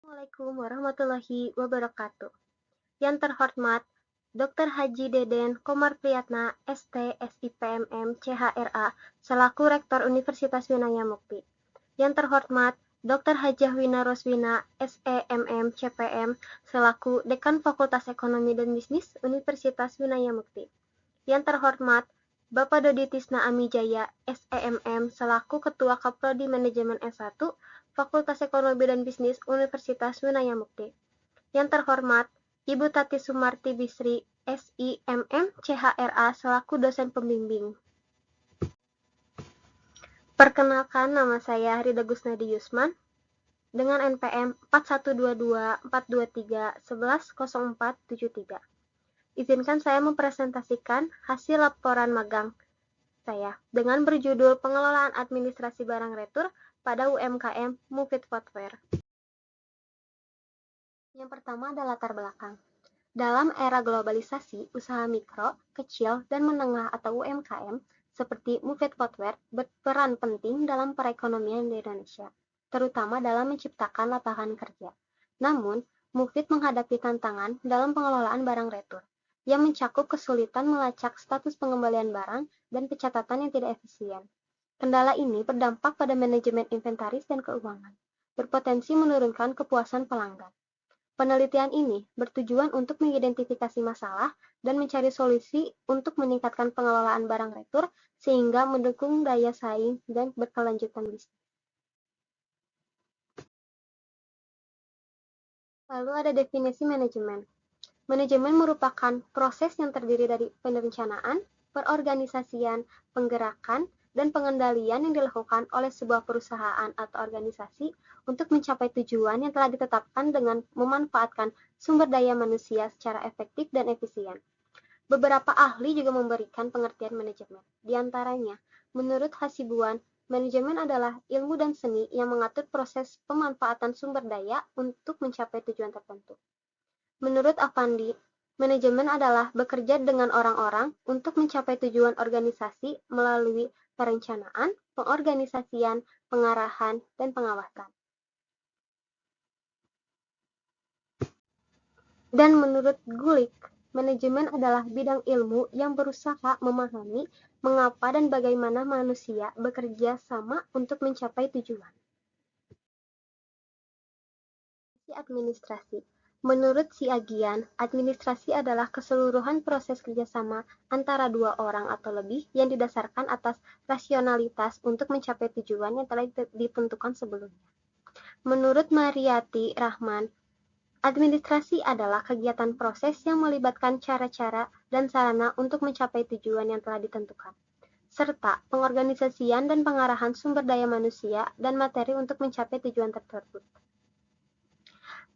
Assalamualaikum warahmatullahi wabarakatuh. Yang terhormat Dr. Haji Deden Komar Priyatna, ST, SIPMM, CHRA, selaku Rektor Universitas Winaya Mukti. Yang terhormat Dr. Hajah Wina Roswina, SEMM, CPM, selaku Dekan Fakultas Ekonomi dan Bisnis Universitas Winaya Mukti. Yang terhormat Bapak Dodi Tisna Amijaya, SEMM, selaku Ketua Kaprodi Manajemen S1, Fakultas Ekonomi dan Bisnis Universitas Winaya Mukti. Yang terhormat Ibu Tati Sumarti Bisri, SIMM, CHRA, selaku dosen pembimbing. Perkenalkan, nama saya Rida Gusnadi Yusman dengan NPM 4122-423-110473. Izinkan saya mempresentasikan hasil laporan magang saya dengan berjudul Pengelolaan Administrasi Barang Retur pada UMKM Mufid Footwear. Yang pertama adalah latar belakang. Dalam era globalisasi, usaha mikro, kecil, dan menengah atau UMKM seperti Mufid Footwear berperan penting dalam perekonomian di Indonesia, terutama dalam menciptakan lapangan kerja. Namun, Mufid menghadapi tantangan dalam pengelolaan barang retur, yang mencakup kesulitan melacak status pengembalian barang dan pencatatan yang tidak efisien. Kendala ini berdampak pada manajemen inventaris dan keuangan, berpotensi menurunkan kepuasan pelanggan. Penelitian ini bertujuan untuk mengidentifikasi masalah dan mencari solusi untuk meningkatkan pengelolaan barang retur sehingga mendukung daya saing dan berkelanjutan bisnis. Lalu ada definisi manajemen. Manajemen merupakan proses yang terdiri dari perencanaan, perorganisasian, penggerakan, dan pengendalian yang dilakukan oleh sebuah perusahaan atau organisasi untuk mencapai tujuan yang telah ditetapkan dengan memanfaatkan sumber daya manusia secara efektif dan efisien. Beberapa ahli juga memberikan pengertian manajemen. Di antaranya, menurut Hasibuan, manajemen adalah ilmu dan seni yang mengatur proses pemanfaatan sumber daya untuk mencapai tujuan tertentu. Menurut Afandi, manajemen adalah bekerja dengan orang-orang untuk mencapai tujuan organisasi melalui perencanaan, pengorganisasian, pengarahan, dan pengawasan. Dan menurut Gulick, manajemen adalah bidang ilmu yang berusaha memahami mengapa dan bagaimana manusia bekerja sama untuk mencapai tujuan. Administrasi. Menurut Siagian, administrasi adalah keseluruhan proses kerjasama antara dua orang atau lebih yang didasarkan atas rasionalitas untuk mencapai tujuan yang telah ditentukan sebelumnya. Menurut Mariyati Rahman, administrasi adalah kegiatan proses yang melibatkan cara-cara dan sarana untuk mencapai tujuan yang telah ditentukan, serta pengorganisasian dan pengarahan sumber daya manusia dan materi untuk mencapai tujuan tersebut.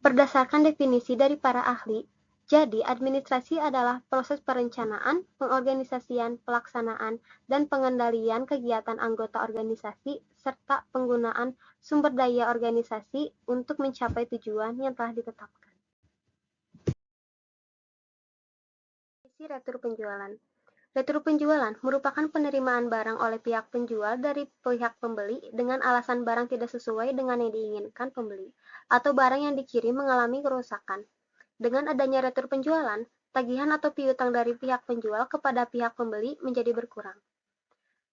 Berdasarkan definisi dari para ahli, jadi administrasi adalah proses perencanaan, pengorganisasian, pelaksanaan, dan pengendalian kegiatan anggota organisasi serta penggunaan sumber daya organisasi untuk mencapai tujuan yang telah ditetapkan. Retur penjualan. Retur penjualan merupakan penerimaan barang oleh pihak penjual dari pihak pembeli dengan alasan barang tidak sesuai dengan yang diinginkan pembeli, atau barang yang dikirim mengalami kerusakan. Dengan adanya retur penjualan, tagihan atau piutang dari pihak penjual kepada pihak pembeli menjadi berkurang.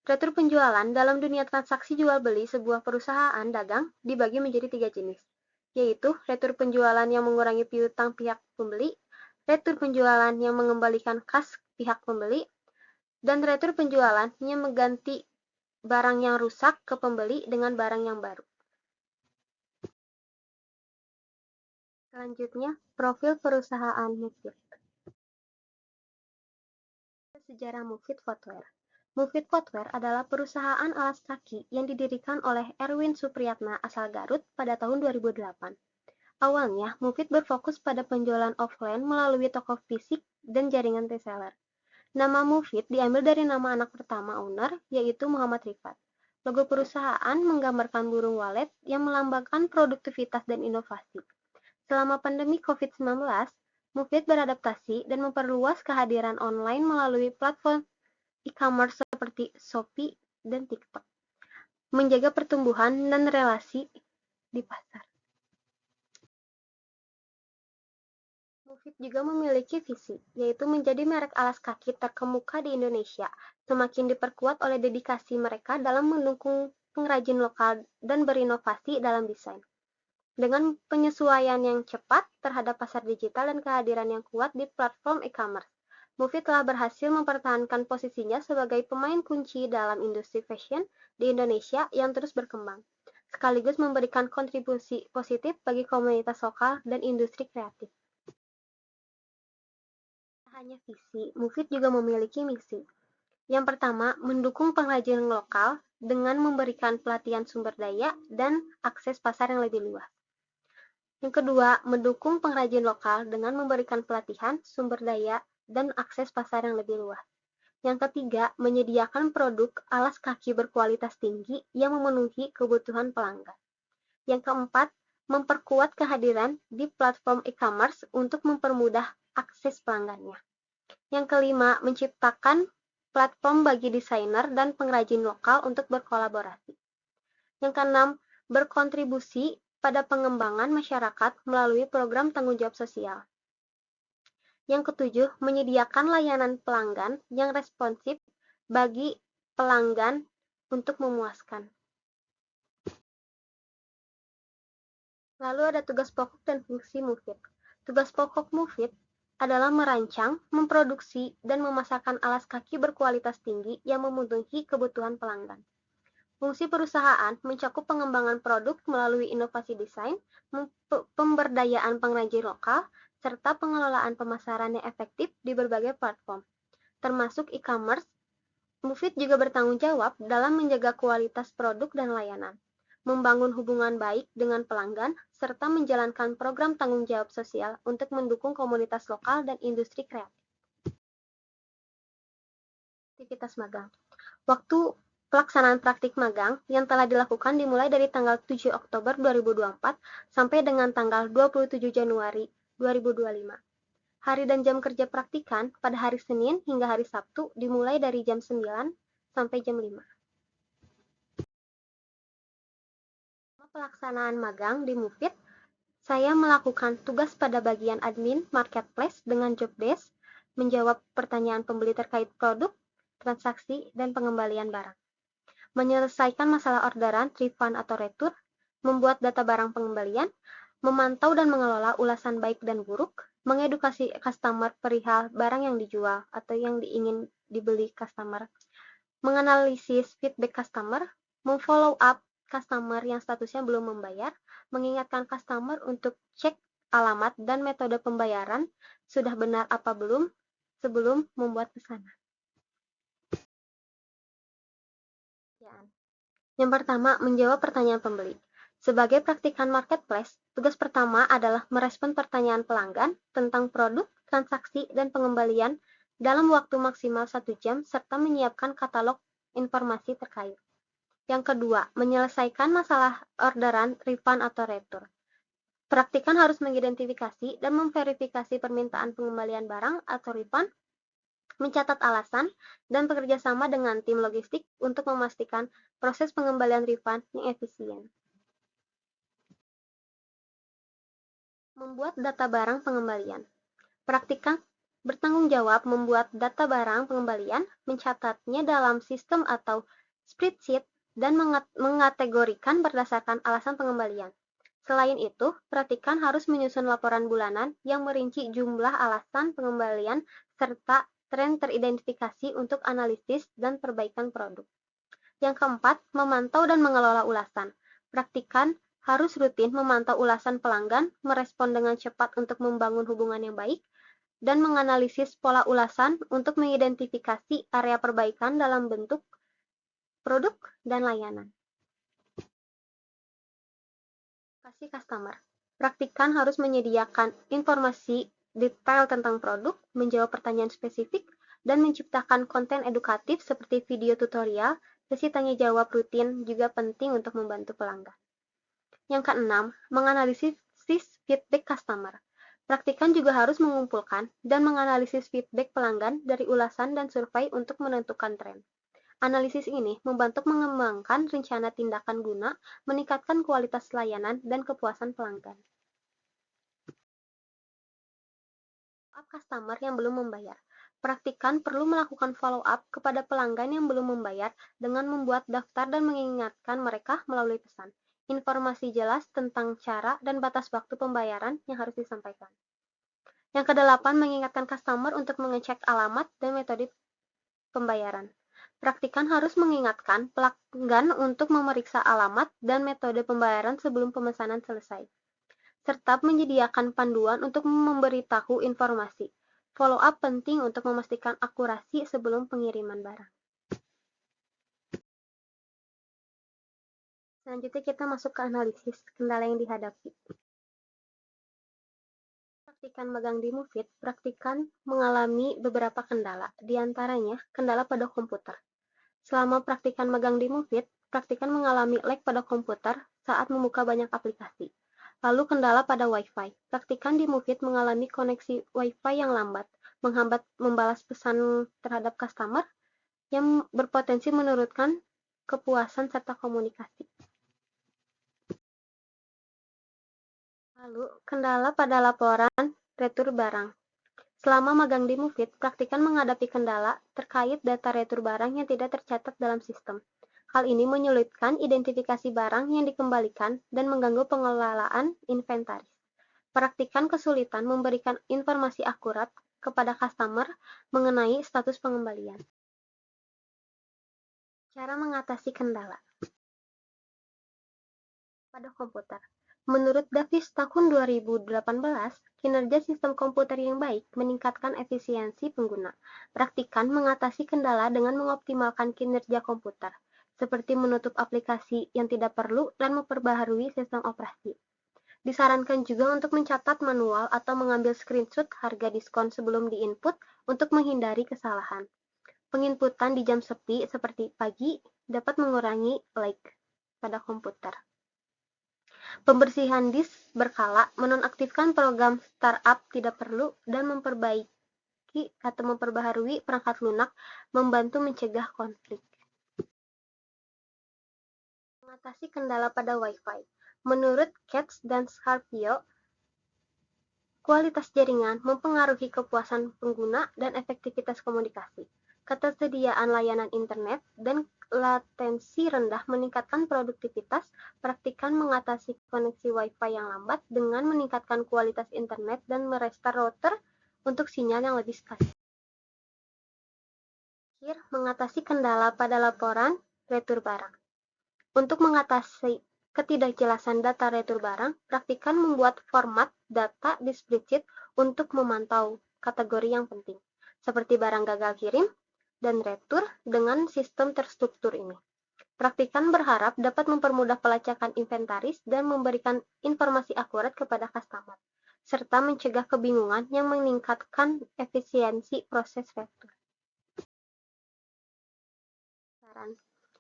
Retur penjualan dalam dunia transaksi jual-beli sebuah perusahaan dagang dibagi menjadi 3 jenis, yaitu retur penjualan yang mengurangi piutang pihak pembeli, retur penjualan yang mengembalikan kas pihak pembeli, dan retur penjualan yang mengganti barang yang rusak ke pembeli dengan barang yang baru. Selanjutnya, profil perusahaan Mufid. Sejarah Mufid Footwear. Mufid Footwear adalah perusahaan alas kaki yang didirikan oleh Erwin Supriyatna asal Garut pada tahun 2008. Awalnya, Mufid berfokus pada penjualan offline melalui toko fisik dan jaringan reseller. Nama Mufid diambil dari nama anak pertama owner, yaitu Muhammad Rifat. Logo perusahaan menggambarkan burung walet yang melambangkan produktivitas dan inovasi. Selama pandemi COVID-19, Mufid beradaptasi dan memperluas kehadiran online melalui platform e-commerce seperti Shopee dan TikTok, menjaga pertumbuhan dan relasi di pasar. Mufid juga memiliki visi, yaitu menjadi merek alas kaki terkemuka di Indonesia, semakin diperkuat oleh dedikasi mereka dalam mendukung pengrajin lokal dan berinovasi dalam desain. Dengan penyesuaian yang cepat terhadap pasar digital dan kehadiran yang kuat di platform e-commerce, Mufid telah berhasil mempertahankan posisinya sebagai pemain kunci dalam industri fashion di Indonesia yang terus berkembang, sekaligus memberikan kontribusi positif bagi komunitas lokal dan industri kreatif. Hanya visi, Mufid juga memiliki misi. Yang pertama, mendukung pengrajin lokal dengan memberikan pelatihan sumber daya dan akses pasar yang lebih luas. Yang kedua, mendukung pengrajin lokal dengan memberikan pelatihan, sumber daya, dan akses pasar yang lebih luas. Yang ketiga, menyediakan produk alas kaki berkualitas tinggi yang memenuhi kebutuhan pelanggan. Yang keempat, memperkuat kehadiran di platform e-commerce untuk mempermudah akses pelanggannya. Yang kelima, menciptakan platform bagi desainer dan pengrajin lokal untuk berkolaborasi. Yang keenam, berkontribusi pada pengembangan masyarakat melalui program tanggung jawab sosial. Yang ketujuh, menyediakan layanan pelanggan yang responsif bagi pelanggan untuk memuaskan. Lalu ada tugas pokok dan fungsi Mufid. Tugas pokok Mufid adalah merancang, memproduksi, dan memasarkan alas kaki berkualitas tinggi yang memenuhi kebutuhan pelanggan. Fungsi perusahaan mencakup pengembangan produk melalui inovasi desain, pemberdayaan pengrajin lokal, serta pengelolaan pemasaran yang efektif di berbagai platform, termasuk e-commerce. Mufid juga bertanggung jawab dalam menjaga kualitas produk dan layanan, membangun hubungan baik dengan pelanggan, serta menjalankan program tanggung jawab sosial untuk mendukung komunitas lokal dan industri kreatif. Aktivitas magang. Waktu pelaksanaan praktik magang yang telah dilakukan dimulai dari tanggal 7 Oktober 2024 sampai dengan tanggal 27 Januari 2025. Hari dan jam kerja praktikan pada hari Senin hingga hari Sabtu dimulai dari jam 9 sampai jam 5. Pelaksanaan magang di Mufid, saya melakukan tugas pada bagian admin marketplace dengan job desk, menjawab pertanyaan pembeli terkait produk, transaksi, dan pengembalian barang, menyelesaikan masalah orderan, refund atau retur, membuat data barang pengembalian, memantau dan mengelola ulasan baik dan buruk, mengedukasi customer perihal barang yang dijual atau yang ingin dibeli customer, menganalisis feedback customer, memfollow up customer yang statusnya belum membayar, mengingatkan customer untuk cek alamat dan metode pembayaran sudah benar apa belum sebelum membuat pesanan. Yang pertama, menjawab pertanyaan pembeli. Sebagai praktikan marketplace, tugas pertama adalah merespon pertanyaan pelanggan tentang produk, transaksi, dan pengembalian dalam waktu maksimal 1 jam serta menyiapkan katalog informasi terkait. Yang kedua, menyelesaikan masalah orderan, refund, atau retur. Praktikan harus mengidentifikasi dan memverifikasi permintaan pengembalian barang atau refund, mencatat alasan, dan bekerja sama dengan tim logistik untuk memastikan proses pengembalian refund yang efisien. Membuat data barang pengembalian. Praktikan bertanggung jawab membuat data barang pengembalian, mencatatnya dalam sistem atau spreadsheet, dan mengategorikan berdasarkan alasan pengembalian. Selain itu, praktikan harus menyusun laporan bulanan yang merinci jumlah alasan pengembalian serta tren teridentifikasi untuk analisis dan perbaikan produk. Yang keempat, memantau dan mengelola ulasan. Praktikan harus rutin memantau ulasan pelanggan, merespon dengan cepat untuk membangun hubungan yang baik, dan menganalisis pola ulasan untuk mengidentifikasi area perbaikan dalam bentuk produk dan layanan. Edukasi customer. Praktikan harus menyediakan informasi detail tentang produk, menjawab pertanyaan spesifik, dan menciptakan konten edukatif seperti video tutorial. Sesi tanya jawab rutin juga penting untuk membantu pelanggan. Yang keenam, menganalisis feedback customer. Praktikan juga harus mengumpulkan dan menganalisis feedback pelanggan dari ulasan dan survei untuk menentukan tren. Analisis ini membantu mengembangkan rencana tindakan guna meningkatkan kualitas layanan dan kepuasan pelanggan. customer yang belum membayar. Praktikan perlu melakukan follow-up kepada pelanggan yang belum membayar dengan membuat daftar dan mengingatkan mereka melalui pesan. Informasi jelas tentang cara dan batas waktu pembayaran yang harus disampaikan. Yang kedelapan, mengingatkan customer untuk mengecek alamat dan metode pembayaran. Praktikan harus mengingatkan pelanggan untuk memeriksa alamat dan metode pembayaran sebelum pemesanan selesai, serta menyediakan panduan untuk memberitahu informasi. Follow up penting untuk memastikan akurasi sebelum pengiriman barang. Selanjutnya kita masuk ke analisis kendala yang dihadapi. Praktikan magang di Mufid, praktikan mengalami beberapa kendala, diantaranya kendala pada komputer. Selama praktikan magang di Mufid, praktikan mengalami lag pada komputer saat membuka banyak aplikasi. Lalu kendala pada Wi-Fi. Praktikan di Mufid mengalami koneksi Wi-Fi yang lambat, menghambat membalas pesan terhadap customer, yang berpotensi menurunkan kepuasan serta komunikasi. Lalu, kendala pada laporan retur barang. Selama magang di Mufid, praktikan menghadapi kendala terkait data retur barang yang tidak tercatat dalam sistem. Hal ini menyulitkan identifikasi barang yang dikembalikan dan mengganggu pengelolaan inventaris. Praktikan kesulitan memberikan informasi akurat kepada customer mengenai status pengembalian. Cara mengatasi kendala pada komputer. Menurut Davis tahun 2018, kinerja sistem komputer yang baik meningkatkan efisiensi pengguna. Praktikan mengatasi kendala dengan mengoptimalkan kinerja komputer, seperti menutup aplikasi yang tidak perlu dan memperbaharui sistem operasi. Disarankan juga untuk mencatat manual atau mengambil screenshot harga diskon sebelum diinput untuk menghindari kesalahan. Penginputan di jam sepi seperti pagi dapat mengurangi lag pada komputer. Pembersihan disk berkala, menonaktifkan program startup tidak perlu, dan memperbaiki atau memperbaharui perangkat lunak membantu mencegah konflik. Mengatasi kendala pada Wi-Fi. Menurut Katz dan Scarpio, kualitas jaringan mempengaruhi kepuasan pengguna dan efektivitas komunikasi. Ketersediaan layanan internet dan latensi rendah meningkatkan produktivitas. Praktikan mengatasi koneksi Wi-Fi yang lambat dengan meningkatkan kualitas internet dan merestart router untuk sinyal yang lebih stabil. Mengatasi kendala pada laporan retur barang. Untuk mengatasi ketidakjelasan data retur barang, praktikan membuat format data di spreadsheet untuk memantau kategori yang penting, seperti barang gagal kirim dan retur dengan sistem terstruktur ini. Praktikan berharap dapat mempermudah pelacakan inventaris dan memberikan informasi akurat kepada customer, serta mencegah kebingungan yang meningkatkan efisiensi proses retur.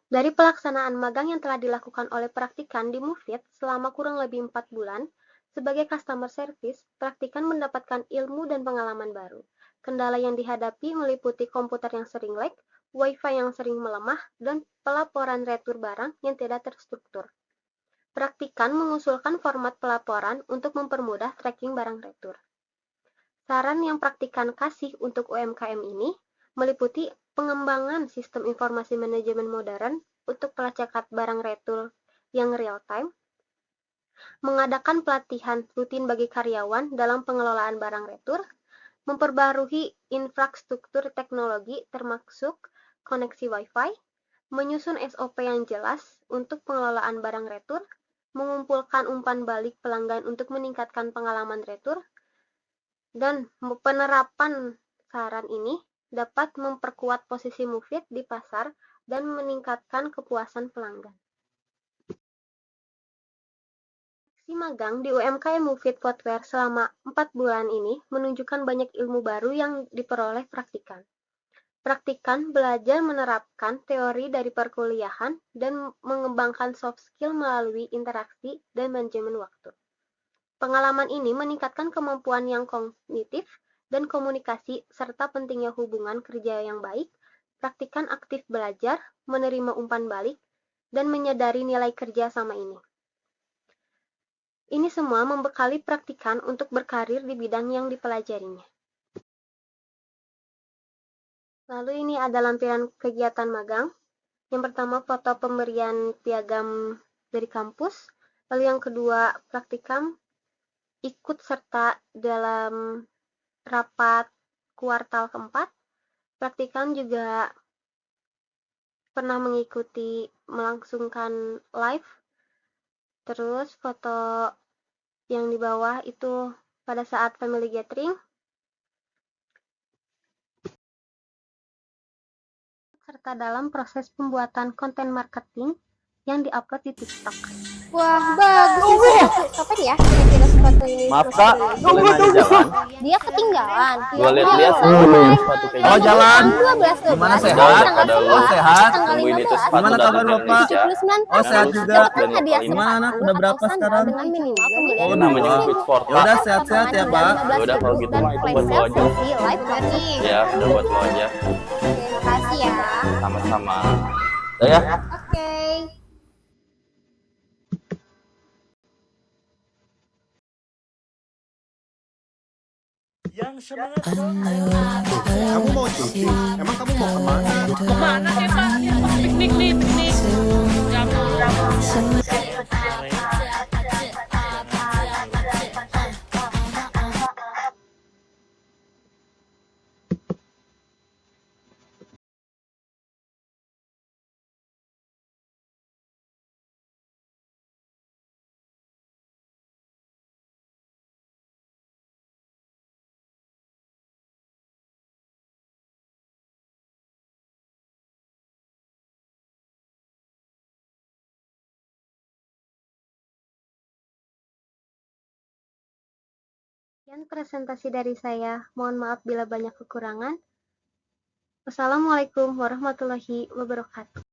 Dari pelaksanaan magang yang telah dilakukan oleh praktikan di Mufid selama kurang lebih 4 bulan, sebagai customer service, praktikan mendapatkan ilmu dan pengalaman baru. Kendala yang dihadapi meliputi komputer yang sering lag, Wi-Fi yang sering melemah, dan pelaporan retur barang yang tidak terstruktur. Praktikan mengusulkan format pelaporan untuk mempermudah tracking barang retur. Saran yang praktikan kasih untuk UMKM ini meliputi pengembangan sistem informasi manajemen modern untuk pelacakan barang retur yang real-time, mengadakan pelatihan rutin bagi karyawan dalam pengelolaan barang retur, memperbarui infrastruktur teknologi termasuk koneksi Wi-Fi, menyusun SOP yang jelas untuk pengelolaan barang retur, mengumpulkan umpan balik pelanggan untuk meningkatkan pengalaman retur, dan penerapan saran ini dapat memperkuat posisi Mufid di pasar dan meningkatkan kepuasan pelanggan. Aksi magang di UMKM Mufid Footwear selama 4 bulan ini menunjukkan banyak ilmu baru yang diperoleh praktikan. Praktikan belajar menerapkan teori dari perkuliahan dan mengembangkan soft skill melalui interaksi dan manajemen waktu. Pengalaman ini meningkatkan kemampuan yang kognitif dan komunikasi, serta pentingnya hubungan kerja yang baik. Praktikan aktif belajar, menerima umpan balik, dan menyadari nilai kerja sama ini. Ini semua membekali praktikan untuk berkarir di bidang yang dipelajarinya. Lalu ini ada lampiran kegiatan magang. Yang pertama foto pemberian piagam dari kampus. Lalu yang kedua praktikum, ikut serta dalam rapat kuartal keempat. Praktikum juga pernah mengikuti melangsungkan live. Terus foto yang di bawah itu pada saat family gathering. Serta dalam proses pembuatan konten marketing yang diupload di TikTok. Wah, bagus ya. Kapan ya kira-kira sepatu ini? Maaf kak, boleh nanya jalan? Dia ketinggalan. Gua lihat-lihat sepatu kayak Oh, gitu. jalan. 12. Gimana, Udah, sehat? pada lu. Oh, sehat. Tanggal Tungguin itu 15. sepatu Gimana datang kabar, ke Bapak? Indonesia. 79 Oh, sehat Lu juga. siap dan Dapatkan hadiah lupain. Gimana, anak? Udah berapa sekarang? dengan minimal pembelian Oh, namanya Fit Sport, Ya Pak. udah, sehat-sehat ya, Pak. Ya udah, kalau gitu mah itu buat lo aja. Live nih. Ya, udah buat lo aja. Terima kasih ya. Sama-sama. Udah ya? Oke. Yang semangat dong. Kamu mau cuti? Emang kamu mau kemana? Kemana sih Pak? Piknik nih, piknik. Jam dulu. Sekian presentasi dari saya. Mohon maaf bila banyak kekurangan. Wassalamualaikum warahmatullahi wabarakatuh.